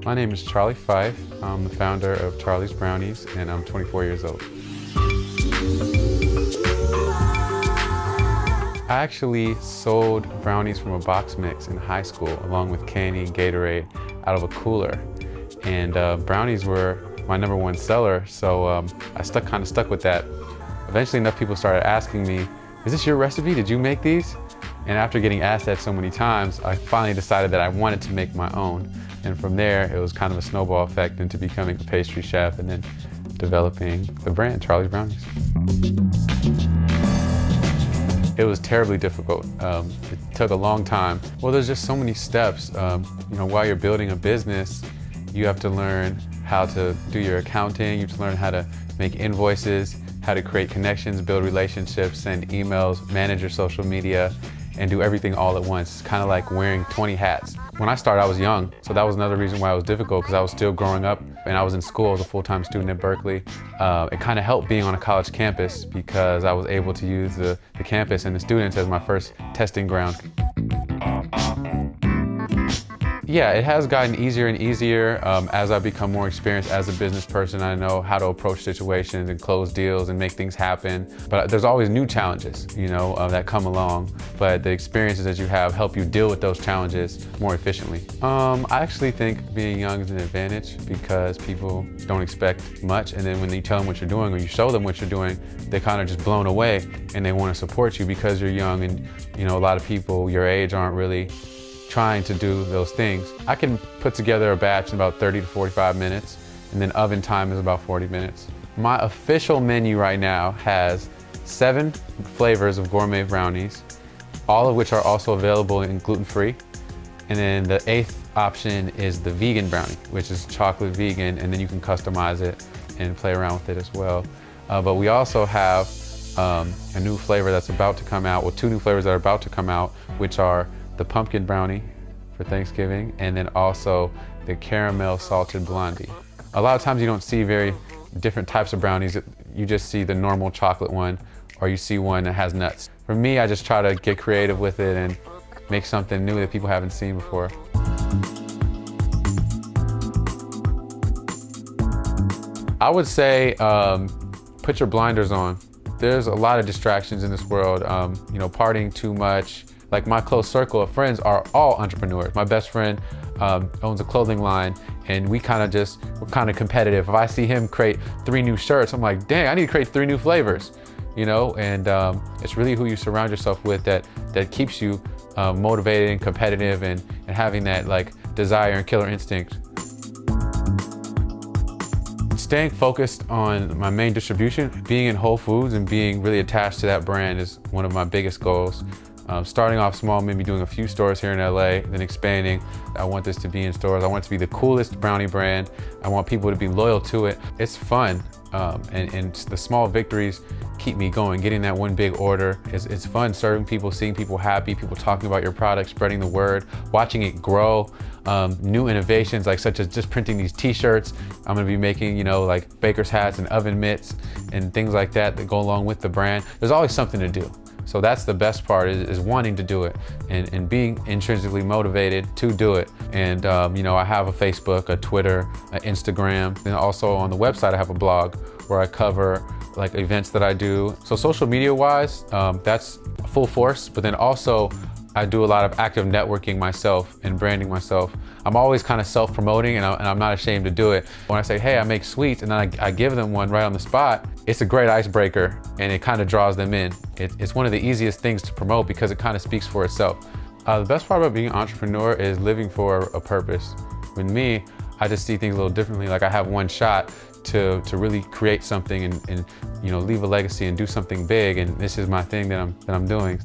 My name is Charlie Fife. I'm the founder of Charlie's Brownies, and I'm 24 years old. I actually sold brownies from a box mix in high school, along with candy and Gatorade, out of a cooler. And brownies were my #1 seller, so I kind of stuck with that. Eventually enough people started asking me, "Is this your recipe? Did you make these?" And after getting asked that so many times, I finally decided that I wanted to make my own. And from there, it was kind of a snowball effect into becoming a pastry chef and then developing the brand, Charlie's Brownies. It was terribly difficult. It took a long time. Well, there's just so many steps. While you're building a business, you have to learn how to do your accounting, you have to learn how to make invoices, how to create connections, build relationships, send emails, manage your social media, and do everything all at once. It's kind of like wearing 20 hats. When I started, I was young, so that was another reason why it was difficult, because I was still growing up and I was in school. I was a full-time student at Berkeley. It kind of helped being on a college campus because I was able to use the campus and the students as my first testing ground. Yeah, it has gotten easier and easier as I've become more experienced as a business person. I know how to approach situations and close deals and make things happen. But there's always new challenges, that come along. But the experiences that you have help you deal with those challenges more efficiently. I actually think being young is an advantage because people don't expect much. And then when you tell them what you're doing or you show them what you're doing, they're kind of just blown away and they want to support you because you're young. And a lot of people your age aren't really trying to do those things. I can put together a batch in about 30 to 45 minutes, and then oven time is about 40 minutes. My official menu right now has 7 flavors of gourmet brownies, all of which are also available in gluten-free. And then the 8th option is the vegan brownie, which is chocolate vegan, and then you can customize it and play around with it as well. But we also have a new flavor that's about to come out, 2 new flavors that are about to come out, which are the pumpkin brownie for Thanksgiving, and then also the caramel salted blondie. A lot of times you don't see very different types of brownies. You just see the normal chocolate one, or you see one that has nuts. For me, I just try to get creative with it and make something new that people haven't seen before. I would say put your blinders on. There's a lot of distractions in this world, partying too much. Like my close circle of friends are all entrepreneurs. My best friend owns a clothing line, and we're kind of competitive. If I see him create 3 new shirts, I'm like, dang, I need to create 3 new flavors, And it's really who you surround yourself with that keeps you motivated and competitive and having that desire and killer instinct. Staying focused on my main distribution, being in Whole Foods and being really attached to that brand is one of my biggest goals. Starting off small, maybe doing a few stores here in LA, then expanding. I want this to be in stores. I want it to be the coolest brownie brand. I want people to be loyal to it. It's fun, and the small victories keep me going. Getting that one big order, it's fun serving people, seeing people happy, people talking about your product, spreading the word, watching it grow. New innovations such as just printing these t-shirts. I'm gonna be making, baker's hats and oven mitts and things like that go along with the brand. There's always something to do. So that's the best part is wanting to do it and being intrinsically motivated to do it. And I have a Facebook, a Twitter, an Instagram, and also on the website I have a blog where I cover events that I do. So social media wise, that's full force, but then also I do a lot of active networking myself and branding myself. I'm always kind of self-promoting and I'm not ashamed to do it. When I say, hey, I make sweets, and then I give them one right on the spot, it's a great icebreaker and it kind of draws them in. It's one of the easiest things to promote because it kind of speaks for itself. The best part about being an entrepreneur is living for a purpose. With me, I just see things a little differently. I have one shot to really create something and leave a legacy and do something big, and this is my thing that I'm doing.